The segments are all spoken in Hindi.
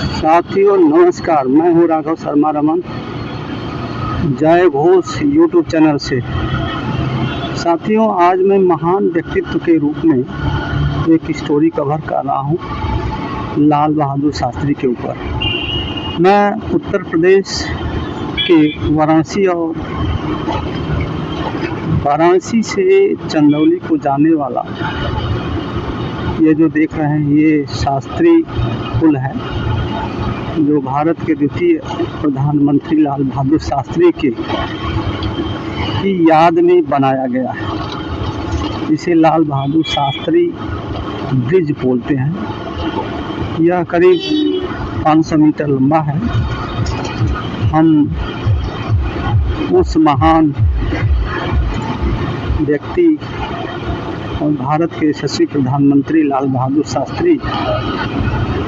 साथियों नमस्कार, मैं हूँ राघव शर्मा रमन, जय घोष यूट्यूब चैनल से। साथियों, आज मैं महान व्यक्तित्व के रूप में एक स्टोरी कवर कर रहा हूँ लाल बहादुर शास्त्री के ऊपर। मैं उत्तर प्रदेश के वाराणसी से चंदौली को जाने वाला ये जो देख रहे हैं ये शास्त्री पुल है, जो भारत के द्वितीय प्रधानमंत्री लाल बहादुर शास्त्री की याद में बनाया गया है। इसे लाल बहादुर शास्त्री ब्रिज बोलते हैं। यह करीब 500 मीटर लंबा है। हम उस महान व्यक्ति और भारत के यशस्वी प्रधानमंत्री लाल बहादुर शास्त्री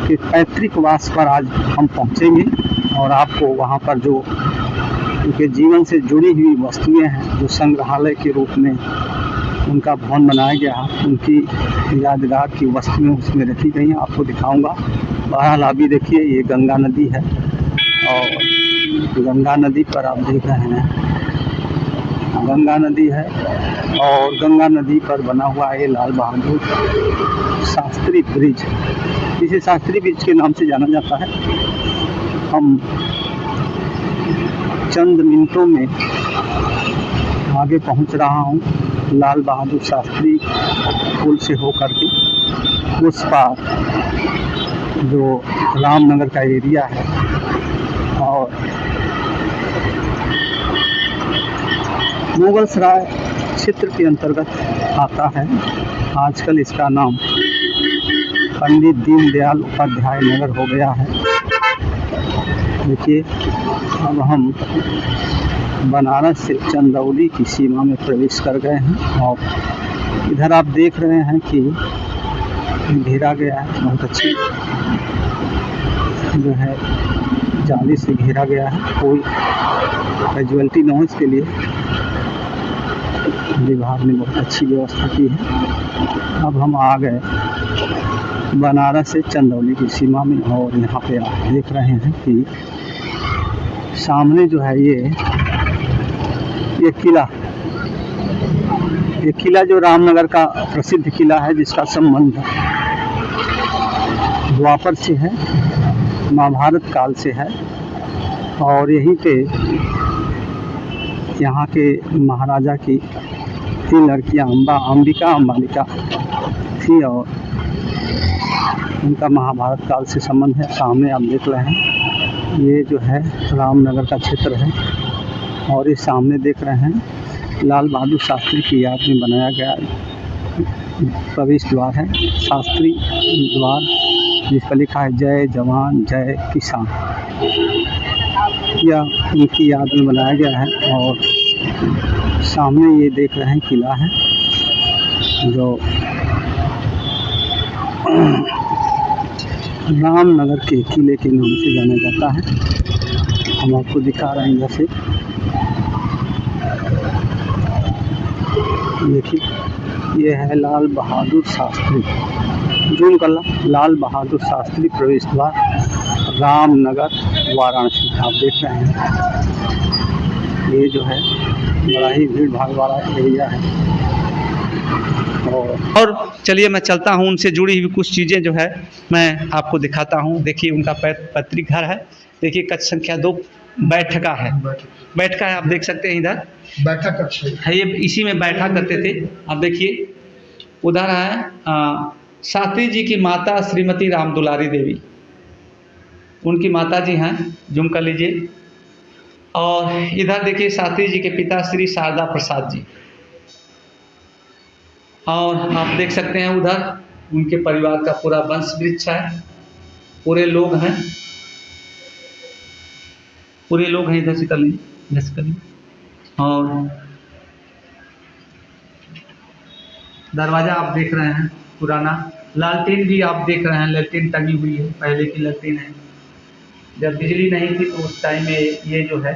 के पैतृक वास पर आज हम पहुंचेंगे और आपको वहां पर जो उनके जीवन से जुड़ी हुई वस्तुएं हैं, जो संग्रहालय के रूप में उनका भवन बनाया गया है, उनकी यादगार की वस्तुएं उसमें रखी गई हैं, आपको दिखाऊंगा। बहरहाल अभी देखिए ये गंगा नदी है और गंगा नदी पर आप देख रहे हैं गंगा नदी है और गंगा नदी पर बना हुआ है लाल बहादुर शास्त्री ब्रिज। इसे शास्त्री ब्रिज के नाम से जाना जाता है। हम चंद मिनटों में आगे पहुंच रहा हूं लाल बहादुर शास्त्री पुल से होकर के उस पार जो रामनगर का एरिया है और मुगल सराय क्षेत्र के अंतर्गत आता है। आजकल इसका नाम पंडित दीनदयाल उपाध्याय नगर हो गया है। देखिए, अब हम बनारस से चंदौली की सीमा में प्रवेश कर गए हैं और इधर आप देख रहे हैं कि घेरा गया है, बहुत अच्छी जो है जाली से घेरा गया है। कोई कैजुअलिटी न हो इसके लिए विभाग ने बहुत अच्छी व्यवस्था की है। अब हम आ गए बनारस से चंदौली की सीमा में और यहाँ पे आप देख रहे हैं कि सामने जो है ये किला जो रामनगर का प्रसिद्ध किला है, जिसका संबंध द्वापर से है, महाभारत काल से है। और यहीं पे यहाँ के महाराजा की 3 लड़कियाँ अंबिका अंबालिका थी और उनका महाभारत काल से संबंध है। सामने आप देख रहे हैं ये जो है रामनगर का क्षेत्र है और ये सामने देख रहे हैं लाल बहादुर शास्त्री की याद में बनाया गया प्रवेश द्वार है, शास्त्री द्वार, जिस पर लिखा है जय जवान जय किसान। यह उनकी याद में बनाया गया है और सामने ये देख रहे हैं किला है जो रामनगर के किले के नाम से जाना जाता है। हम आपको दिखा रहे हैं जैसे देखिए ये है लाल बहादुर शास्त्री, जून कला लाल बहादुर शास्त्री प्रवेश द्वार रामनगर वाराणसी। आप देख रहे हैं ये जो है बड़ा ही भीड़ भाड़ वाला एरिया है। और चलिए मैं चलता हूँ, उनसे जुड़ी हुई कुछ चीज़ें जो है मैं आपको दिखाता हूँ। देखिए उनका पैतृक घर है। देखिए कक्ष संख्या 2 बैठका है, आप देख सकते हैं। इधर बैठा कक्ष है, ये इसी में बैठा करते थे। आप देखिए उधर है शास्त्री जी की माता श्रीमती राम दुलारी देवी, उनकी माता जी हैं, जूम कर लीजिए। और इधर देखिए शास्त्री जी के पिता श्री शारदा प्रसाद जी, और आप देख सकते हैं उधर उनके परिवार का पूरा वंश वृक्ष है, पूरे लोग हैं इधर से कर लीजिए। और दरवाज़ा आप देख रहे हैं पुराना, लालटेन भी आप देख रहे हैं, लालटेन टंगी हुई है, पहले की लालटेन है। जब बिजली नहीं थी तो उस टाइम में ये जो है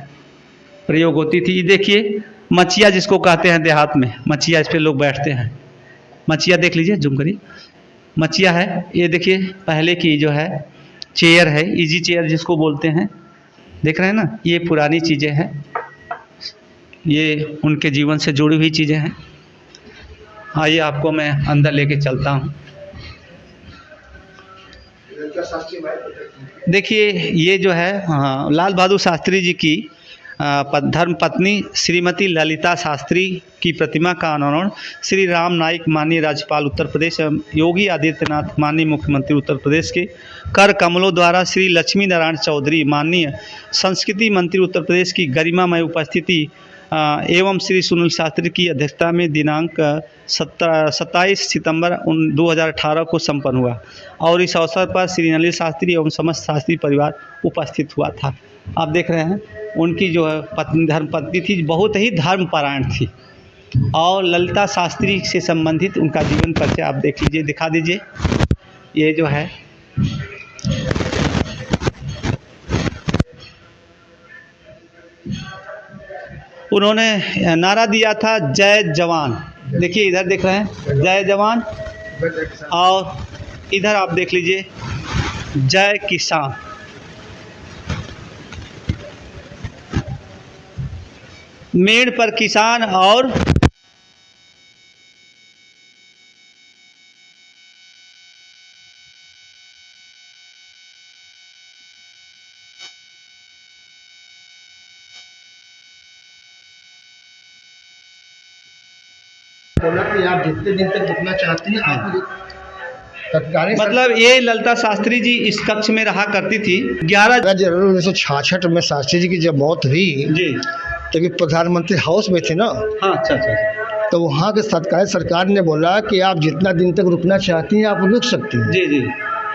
प्रयोग होती थी। देखिए मचिया जिसको कहते हैं देहात में, मचिया, इस पे लोग बैठते हैं। मचिया देख लीजिए, जूम करिए, मचिया है ये। देखिए पहले की जो है चेयर है, इजी चेयर जिसको बोलते हैं, देख रहे हैं ना, ये पुरानी चीज़ें हैं, ये उनके जीवन से जुड़ी हुई चीज़ें हैं। आइए आपको मैं अंदर लेके चलता हूँ। देखिए ये जो है, हाँ, लाल बहादुर शास्त्री जी की धर्म पत्नी श्रीमती ललिता शास्त्री की प्रतिमा का अनावरण श्री राम नाईक माननीय राज्यपाल उत्तर प्रदेश एवं योगी आदित्यनाथ माननीय मुख्यमंत्री उत्तर प्रदेश के कर कमलों द्वारा श्री लक्ष्मी नारायण चौधरी माननीय संस्कृति मंत्री उत्तर प्रदेश की गरिमामय उपस्थिति एवं श्री सुनील शास्त्री की अध्यक्षता में दिनांक 27 सितंबर 2018 को संपन्न हुआ और इस अवसर पर श्री नलिनी शास्त्री एवं समस्त शास्त्री परिवार उपस्थित हुआ था। आप देख रहे हैं उनकी जो है पत्नी, धर्म पत्नी थी, बहुत ही धर्मपरायण थी। और ललिता शास्त्री से संबंधित उनका जीवन परिचय आप देख लीजिए, दिखा दीजिए। ये जो है उन्होंने नारा दिया था जय जवान। देखिए इधर देख रहे हैं जय जवान, और इधर आप देख लीजिए जय किसान। मेड़ पर किसान और बोला कि आप जितने दिन तक रुकना चाहती हैं आप तत्कालीन मतलब ये ललिता शास्त्री जी इस कक्ष में रहा करती थी। 11 जनवरी 1966 में शास्त्री जी की जब मौत हुई जी, तभी प्रधानमंत्री हाउस में थे ना, हाँ, अच्छा, तो वहाँ के तत्कालीन सरकार ने बोला कि आप जितना दिन तक रुकना चाहती हैं आप रुक सकती हैं। जी जी,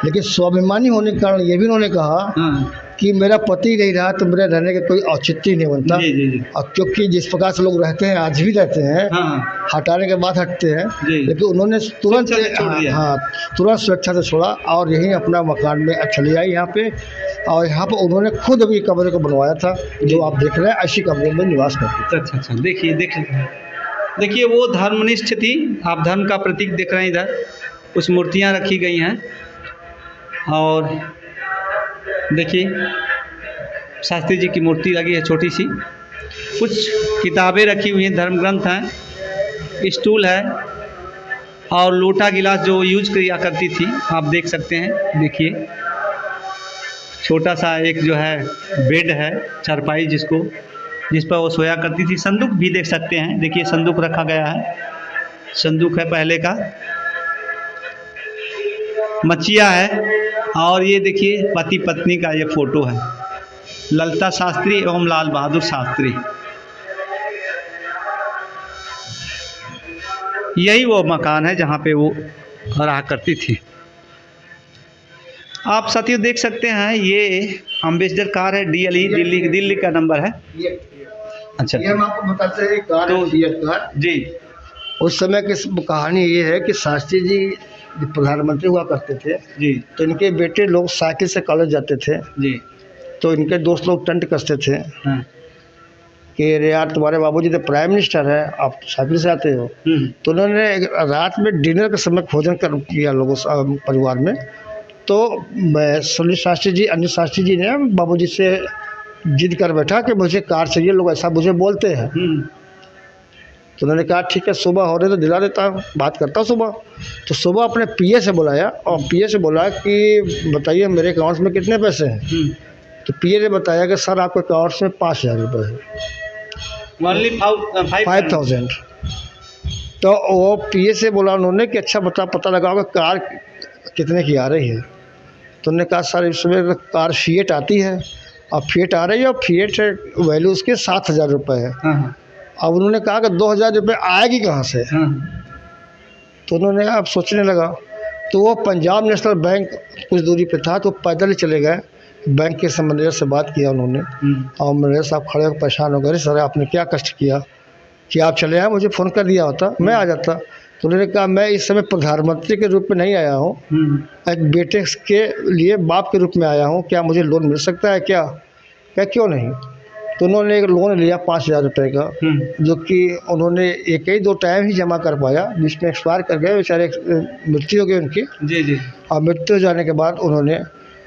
लेकिन स्वाभिमानी होने के कारण ये भी उन्होंने कहा हाँ, कि मेरा पति नहीं रहा तो मेरे रहने का कोई औचित्य नहीं बनता। जी जी जी, और क्योंकि जिस प्रकार से लोग रहते हैं आज भी रहते हैं, हाँ, हटाने के बाद हटते हैं, जी। लेकिन उन्होंने तुरंत स्वेच्छा से छोड़ दिया। हाँ तुरंत स्वेच्छा से छोड़ा और यहीं अपना मकान में चली आई यहाँ पे। और यहाँ पर उन्होंने खुद अभी कमरे को बनवाया था जो आप देख रहे हैं, ऐसी कमरे में निवास करती थी। अच्छा, देखिए वो धर्मनिष्ठ थी। आप धर्म का प्रतीक देख रहे हैं, इधर कुछ मूर्तियाँ रखी गई हैं और देखिए शास्त्री जी की मूर्ति लगी है छोटी सी, कुछ किताबें रखी हुई हैं, धर्म ग्रंथ हैं, स्टूल है और लोटा गिलास जो यूज किया करती थी आप देख सकते हैं। देखिए छोटा सा एक जो है बेड है, चारपाई जिस पर वो सोया करती थी। संदूक भी देख सकते हैं, देखिए संदूक रखा गया है, संदूक है पहले का, मचिया है और ये देखिए पति पत्नी का ये फोटो है, ललिता शास्त्री एवं लाल बहादुर शास्त्री। यही वो मकान है जहाँ पे वो रहा करती थी। आप साथियों देख सकते हैं ये अम्बेसडर कार है, दिल्ली का नंबर है। अच्छा, ये हम आपको बताते हैं कार तो कार जी, उस समय की कहानी ये है कि शास्त्री जी प्रधानमंत्री हुआ करते थे जी तो इनके बेटे लोग साइकिल से कॉलेज जाते थे, जी, तो इनके दोस्त लोग टंट कसते थे हाँ, कि अरे यार तुम्हारे बाबूजी तो प्राइम मिनिस्टर है, आप साइकिल से आते हो। तो उन्होंने रात में डिनर के समय भोजन किया लोगों परिवार में, तो सुनील शास्त्री जी, अनिल शास्त्री जी ने बाबूजी से जिद कर बैठा कि मुझे कार चाहिए, लोग ऐसा मुझे बोलते हैं। तो उन्होंने कहा ठीक है सुबह हो रहे तो दिला देता हूँ, बात करता हूँ सुबह। तो सुबह अपने पीए से बुलाया और पीए से बोला कि बताइए मेरे अकाउंट में कितने पैसे हैं। तो पीए ने बताया कि सर आपके अकाउंट में 5,000 रुपये है, 5,000। तो वो पीए से बोला उन्होंने कि अच्छा पता लगाओ कि कार कितने की आ रही है। तो उन्होंने कहा सर इसमें कार फिएट आती है और फिएट आ रही है और फिएट वैल्यू उसके 7,000 रुपये है। अब उन्होंने कहा कि 2,000 रुपये आएगी कहाँ से। तो उन्होंने अब सोचने लगा, तो वो पंजाब नेशनल बैंक कुछ दूरी पे था, तो पैदल ही चले गए। बैंक के मैनेजर से बात किया उन्होंने और मैनेजर साहब खड़े होकर परेशान हो गए, सर आपने क्या कष्ट किया कि आप चले आए, मुझे फ़ोन कर दिया होता मैं आ जाता। तो उन्होंने कहा मैं इस समय प्रधानमंत्री के रूप में नहीं आया हूँ, एक बेटे के लिए बाप के रूप में आया हूँ, क्या मुझे लोन मिल सकता है क्या क्यों नहीं। तो उन्होंने एक लोन लिया 5,000 रुपये का, जो कि उन्होंने एक ही 2 टाइम ही जमा कर पाया, बीच में एक्सपायर कर गए बेचारे, मृत्यु हो गई उनकी। जी जी। और मृत्यु हो जाने के बाद उन्होंने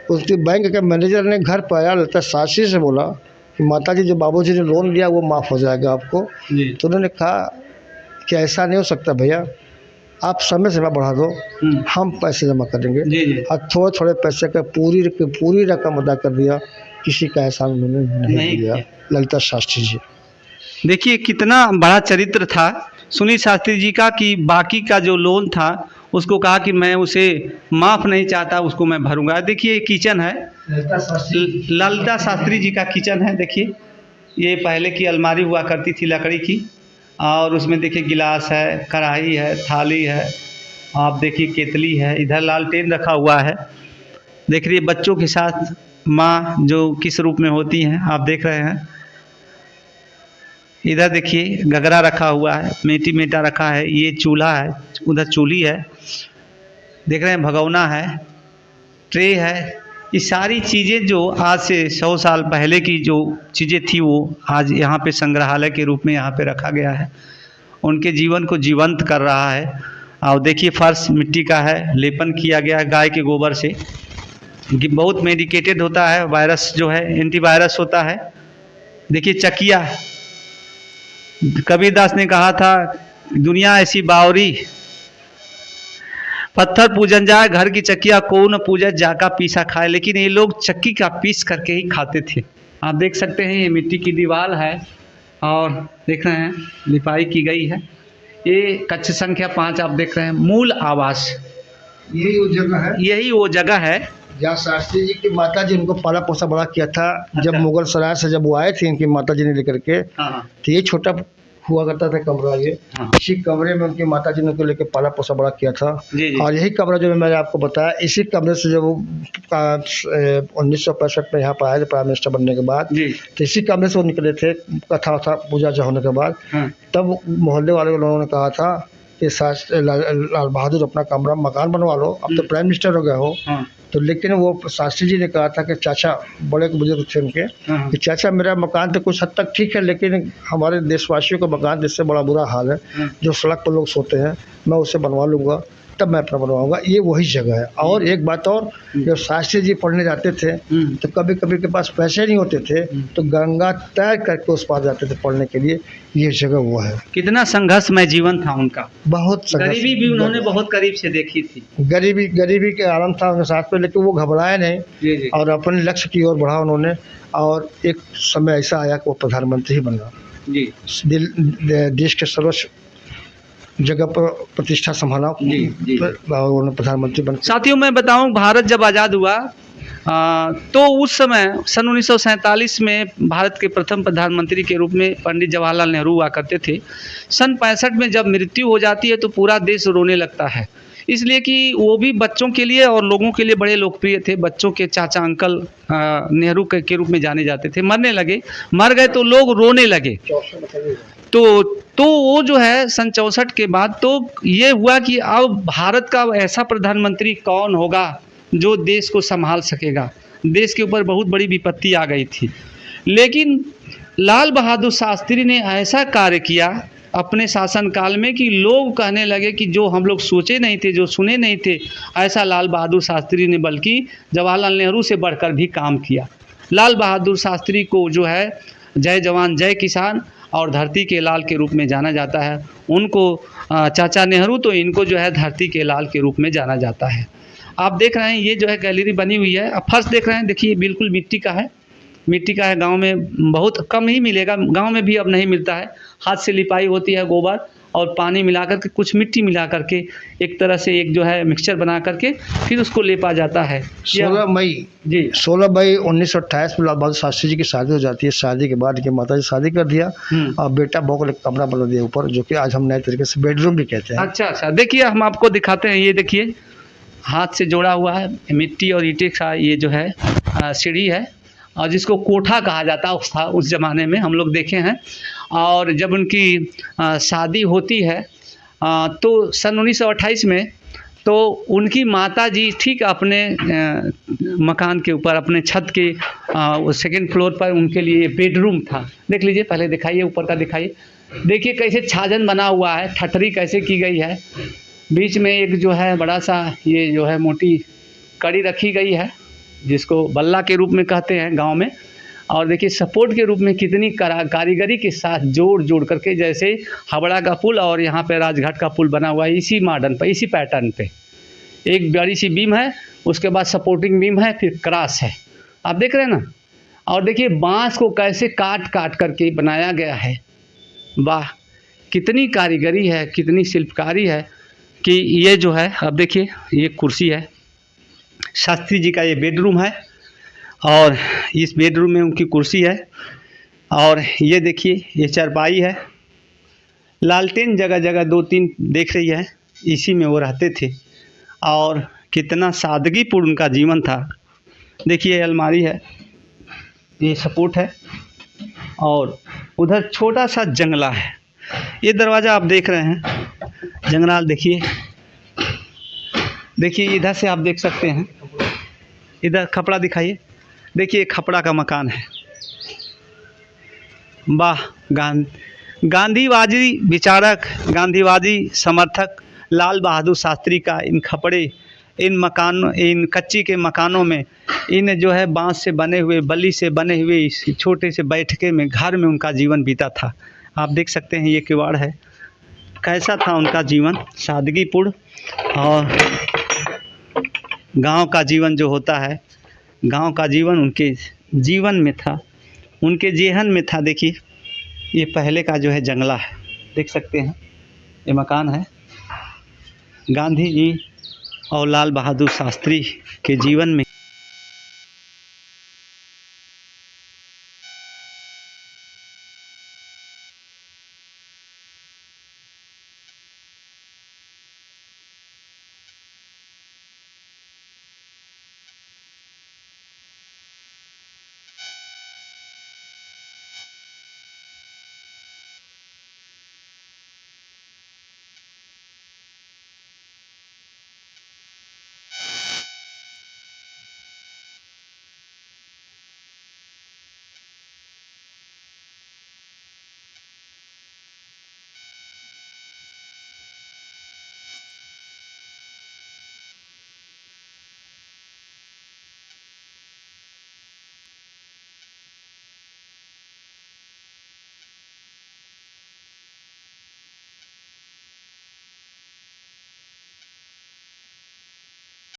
उसके बैंक के मैनेजर ने घर पर आया, ललिता शास्त्री से बोला कि माताजी जो बाबूजी ने लोन लिया वो माफ़ हो जाएगा आपको। जी। तो उन्होंने कहा कि ऐसा नहीं हो सकता भैया, आप समय सीमा बढ़ा दो, हम पैसे जमा करेंगे। जी जी। और थोड़े थोड़े पैसे का पूरी रकम अदा कर दिया, किसी का एहसान उन्होंने नहीं दिया। ललिता शास्त्री जी, देखिए कितना बड़ा चरित्र था सुनील शास्त्री जी का, कि बाकी का जो लोन था उसको कहा कि मैं उसे माफ़ नहीं चाहता, उसको मैं भरूंगा। देखिए ये किचन है, ललिता शास्त्री जी का किचन है। देखिए ये पहले की अलमारी हुआ करती थी लकड़ी की, और उसमें देखिए गिलास है, कढ़ाई है, थाली है, आप देखिए केतली है, इधर लालटेन रखा हुआ है। देख रही है बच्चों के साथ माँ जो किस रूप में होती हैं आप देख रहे हैं। इधर देखिए गगरा रखा हुआ है, मेटी मेटा रखा है, ये चूल्हा है, उधर चूल्ही है, देख रहे हैं भगोना है, ट्रे है। ये सारी चीज़ें जो आज से 100 साल पहले की जो चीज़ें थी वो आज यहाँ पे संग्रहालय के रूप में यहाँ पे रखा गया है, उनके जीवन को जीवंत कर रहा है। और देखिए फर्श मिट्टी का है, लेपन किया गया है गाय के गोबर से, कि बहुत मेडिकेटेड होता है, वायरस जो है एंटीवायरस होता है। देखिए चकिया, कबीरदास ने कहा था दुनिया ऐसी बावरी, पत्थर पूजन जाए घर की चक्किया, को न पूजा जाका पीसा खाए। लेकिन ये लोग चक्की का पीस करके ही खाते थे। आप देख सकते हैं ये मिट्टी की दीवार है, और देख रहे हैं लिपाई की गई है। ये कक्ष संख्या 5 आप देख रहे हैं, मूल आवास, यही वो जगह है, यही वो जगह है जहाँ शास्त्री जी की माता जी उनको पाला पोसा बड़ा किया था। जब अच्छा। मुगल सराय से जब वो आए थे इनकी माता जी ने लेकर के, हाँ तो ये छोटा हुआ करता था कमरा, ये हाँ। इसी कमरे में उनकी माता जी ने उनको लेकर पाला पोसा बड़ा किया था। जी जी। और यही कमरा जो मैंने आपको बताया, इसी कमरे से जब वो 1965 में यहाँ पर आए थे प्राइम मिनिस्टर बनने के बाद, जी तो इसी कमरे से वो निकले थे कथा वथा पूजा होने के बाद। हाँ। तब मोहल्ले वाले लोगों ने कहा था कि लाल बहादुर अपना कमरा मकान बनवा लो, अब तो प्राइम मिनिस्टर हो गए हो। हाँ तो लेकिन वो शास्त्री जी ने कहा था कि चाचा, बड़े बुजुर्ग थे उनके, हाँ। कि चाचा मेरा मकान तो कुछ हद तक ठीक है, लेकिन हमारे देशवासियों का मकान जिससे बड़ा बुरा हाल है, जो सड़क पर लोग सोते हैं, मैं उसे बनवा लूँगा, तब मैं अपना बनवाऊँगा। ये वही जगह है। और एक बात और, जब शास्त्री जी पढ़ने जाते थे तो कभी कभी के पास पैसे नहीं होते थे, तो गंगा तैर करके उस पार जाते थे पढ़ने के लिए। ये जगह वो है। कितना संघर्षमय जीवन था उनका, बहुत गरीबी भी उन्होंने बहुत करीब से देखी थी। गरीबी के आलम था उनके साथ में, लेकिन वो घबराए नहीं जी जी। और अपने लक्ष्य की ओर बढ़ा उन्होंने। और एक समय ऐसा आया कि वो प्रधानमंत्री ही बना, जी देश के सर्वोच्च जगह पर प्रतिष्ठा संभाला, जी जी। और उन्होंने प्रधानमंत्री बन। साथियों मैं बताऊं, भारत जब आज़ाद हुआ तो उस समय सन 1947 में भारत के प्रथम प्रधानमंत्री के रूप में पंडित जवाहरलाल नेहरू हुआ करते थे। सन 65 में जब मृत्यु हो जाती है तो पूरा देश रोने लगता है, इसलिए कि वो भी बच्चों के लिए और लोगों के लिए बड़े लोकप्रिय थे। बच्चों के चाचा अंकल नेहरू के रूप में जाने जाते थे। मरने लगे, मर गए तो लोग रोने लगे। तो वो जो है सन 64 के बाद तो ये हुआ कि अब भारत का ऐसा प्रधानमंत्री कौन होगा जो देश को संभाल सकेगा। देश के ऊपर बहुत बड़ी विपत्ति आ गई थी, लेकिन लाल बहादुर शास्त्री ने ऐसा कार्य किया अपने शासनकाल में कि लोग कहने लगे कि जो हम लोग सोचे नहीं थे, जो सुने नहीं थे, ऐसा लाल बहादुर शास्त्री ने बल्कि जवाहरलाल नेहरू से बढ़कर भी काम किया। लाल बहादुर शास्त्री को जो है जय जवान जय किसान और धरती के लाल के रूप में जाना जाता है। उनको चाचा नेहरू, तो इनको जो है धरती के लाल के रूप में जाना जाता है। आप देख रहे हैं ये जो है गैलरी बनी हुई है। अब फर्श देख रहे हैं, देखिए बिल्कुल मिट्टी का है, मिट्टी का है। गांव में बहुत कम ही मिलेगा, गांव में भी अब नहीं मिलता है। हाथ से लिपाई होती है, गोबर और पानी मिला करके, कुछ मिट्टी मिला करके एक तरह से एक जो है मिक्सचर बना करके फिर उसको लेपा जाता है। 16 मई जी 16 मई 1928 में लाल बहादुर शास्त्री जी की शादी हो जाती है। शादी के बाद इनकी माता जी शादी कर दिया और बेटा बहू को एक कमरा बना दिया ऊपर, जो कि आज हम नए तरीके से बेडरूम भी कहते हैं। अच्छा, देखिए हम आपको दिखाते हैं। ये देखिए हाथ से जोड़ा हुआ है, मिट्टी और ईंटे का ये जो है सीढ़ी है, और जिसको कोठा कहा जाता था उस ज़माने में, हम लोग देखे हैं। और जब उनकी शादी होती है तो सन 1928 में, तो उनकी माताजी ठीक अपने मकान के ऊपर, अपने छत के सेकंड फ्लोर पर उनके लिए बेडरूम था। देख लीजिए, पहले दिखाइए, ऊपर का दिखाइए। देखिए कैसे छाजन बना हुआ है, ठठरी कैसे की गई है, बीच में एक जो है बड़ा सा ये जो है मोटी कड़ी रखी गई है, जिसको बल्ला के रूप में कहते हैं गांव में। और देखिए सपोर्ट के रूप में कितनी कारीगरी के साथ जोड़ करके, जैसे हावड़ा का पुल और यहाँ पे राजघाट का पुल बना हुआ है इसी मॉडर्न पे, इसी पैटर्न पे। एक बड़ी सी बीम है, उसके बाद सपोर्टिंग बीम है, फिर क्रॉस है, आप देख रहे हैं ना। और देखिए बांस को कैसे काट करके बनाया गया है। वाह, कितनी कारीगरी है, कितनी शिल्पकारी है कि ये जो है, अब देखिए ये कुर्सी है, शास्त्री जी का ये बेडरूम है और इस बेडरूम में उनकी कुर्सी है। और ये देखिए ये चारपाई है, लालटेन जगह जगह 2-3 देख रही है, इसी में वो रहते थे। और कितना सादगीपूर्ण उनका जीवन था। देखिए अलमारी है, ये सपोर्ट है और उधर छोटा सा जंगला है। ये दरवाज़ा आप देख रहे हैं, जंगलाल देखिए, देखिए इधर से आप देख सकते हैं, इधर खपड़ा दिखाइए, देखिए खपड़ा का मकान है। वाह, गांधीवादी विचारक, गांधीवादी समर्थक लाल बहादुर शास्त्री का इन खपड़े, इन कच्ची के मकानों में, इन जो है बांस से बने हुए, बल्ली से बने हुए इस छोटे से बैठके में, घर में उनका जीवन बीता था। आप देख सकते हैं ये किवाड़ है, कैसा था उनका जीवन, सादगीपूर्ण। और गांव का जीवन जो होता है, गांव का जीवन उनके जीवन में था, उनके जेहन में था। देखिए ये पहले का जो है जंगला है, देख सकते हैं ये मकान है। गांधी जी और लाल बहादुर शास्त्री के जीवन में